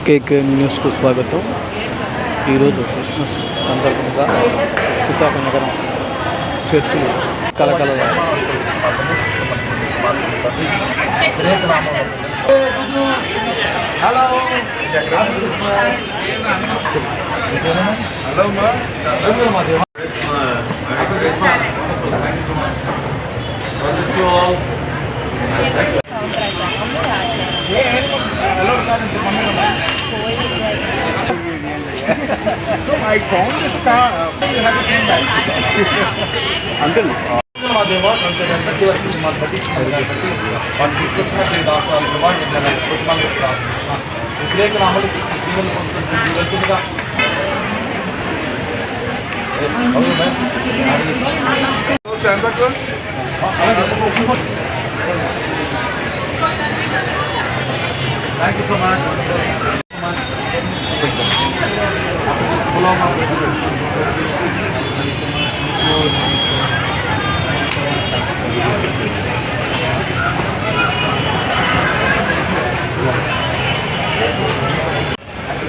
కేకే న్యూస్కు స్వాగతం. ఈరోజు క్రిస్మస్ సందర్భంగా విశాఖ నగరం చర్చిలు కలకల. I found this car. Uncle. Santa Claus. Thank you so much.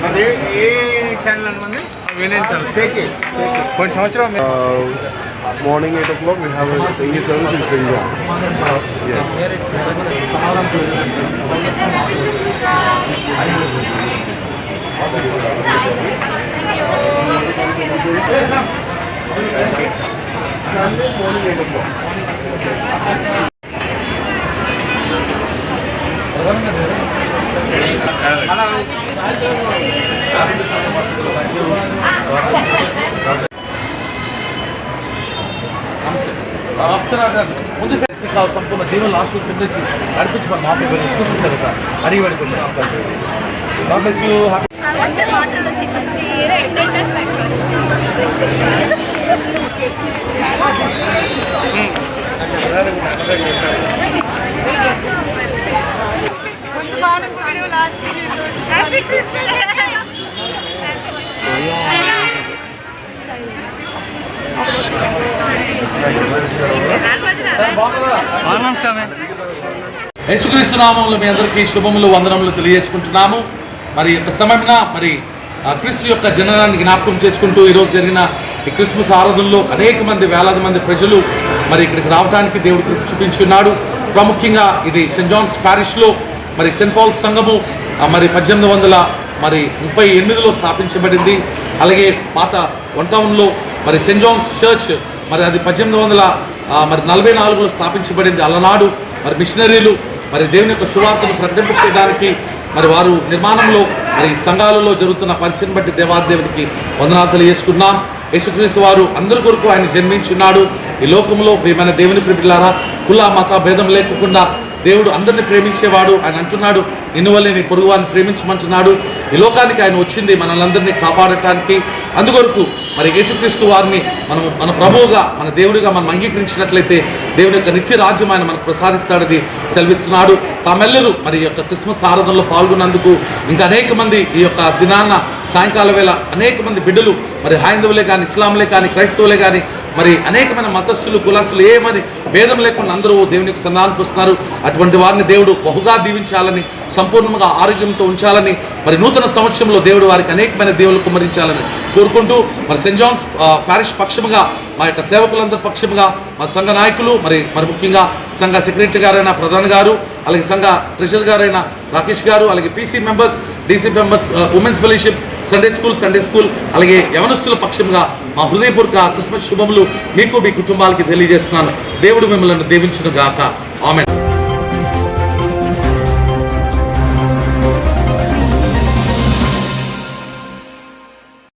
అదే ఏ ఛానల్ అండి కొన్ని సంవత్సరం morning 8 o'clock we have a singing service in St. John. Sunday morning 8 o'clock. ముందు సంపూర్ణ జీవన ఆశీర్వదించి నడిపించి మన మాపి చూస్తుంది కదా అడిగి వాడికి యేసుక్రీస్తు నామములో మీ అందరికీ శుభములు వందనములు తెలియజేసుకుంటున్నాము. మరి యొక్క సమయమున మరి క్రీస్తు యొక్క జననాన్ని జ్ఞాపకం చేసుకుంటూ ఈరోజు జరిగిన ఈ క్రిస్మస్ ఆరాధనలో అనేక మంది వేలాది మంది ప్రజలు మరి ఇక్కడికి రావడానికి దేవుడు కృప చూపించున్నాడు. ప్రాముఖ్యంగా ఇది సెయింట్ జాన్స్ ప్యారిష్లో మరి సెయింట్ పాల్స్ సంఘము మరి 1838లో స్థాపించబడింది. అలాగే పాత వన్ టౌన్లో మరి సెయింట్ జాన్స్ చర్చ్ మరి అది 1844లో స్థాపించబడింది. అలనాడు మరి మిషనరీలు మరి దేవుని యొక్క సువార్తను ప్రకటింప చేయడానికి మరి వారు నిర్మాణంలో మరి సంఘాలలో జరుగుతున్న పరిచయం బట్టి దేవాదేవునికి వందనాలు తెలియజేసుకున్నాం. యేసుక్రీస్తు వారు అందరి కొరకు ఆయన జన్మించున్నాడు. ఈ లోకంలో ప్రియమైన దేవుని ప్రియులారా, కుల మత భేదం లేకుండా దేవుడు అందరిని ప్రేమించేవాడు. ఆయన అంటున్నాడు, నిన్ను వల్లే నీ పొరుగువారిని ప్రేమించమంటున్నాడు. ఈ లోకానికి ఆయన వచ్చింది మనల్ని కాపాడటానికి. అందుకొరకు మరి యేసుక్రీస్తు వారిని మన ప్రభువుగా మన దేవుడిగా మనం అంగీకరించినట్లయితే దేవుని యొక్క నిత్య రాజ్యం ఆయన మనకు ప్రసాదిస్తాడని సెలవిస్తున్నాడు. తామెల్లరూ మరి ఈ యొక్క క్రిస్మస్ ఆరాధనలో పాల్గొన్నందుకు ఇంకా అనేక మంది ఈ యొక్క దినాన్న సాయంకాల వేళ అనేక మంది బిడ్డలు మరి హైందవులే కానీ ఇస్లాంలే కానీ క్రైస్తవులే కానీ మరి అనేకమైన మతస్థులు కులస్తులు ఏమని భేదం లేకుండా అందరూ దేవుని యొక్క సన్నిధానానికి వస్తున్నారు. అటువంటి వారిని దేవుడు బహుగా దీవించాలని, సంపూర్ణంగా ఆరోగ్యంతో ఉంచాలని, మరి నూతన సంవత్సరంలో దేవుడు వారికి అనేకమైన దేవుళ్ళు కుమ్మరించాలని కోరుకుంటూ మరి సెయింట్ జాన్స్ ప్యారిష్ పక్షముగా మా యొక్క సేవకులందరి పక్షముగా మా సంఘ నాయకులు మరి ముఖ్యంగా సంఘ సెక్రటరీ గారైన ప్రధాన్ గారు, అలాగే సంఘ ట్రెజరర్ గారైన రాకేష్ గారు, అలాగే PC members, DC members, women's fellowship, Sunday school అలాగే యవనస్తుల పక్షంగా మా హృదయపూర్వక క్రిస్మస్ శుభములు మీకు మీ కుటుంబాలకి తెలియజేస్తున్నాను. దేవుడు మిమ్మల్ని దీవించును గాక. ఆమేన్.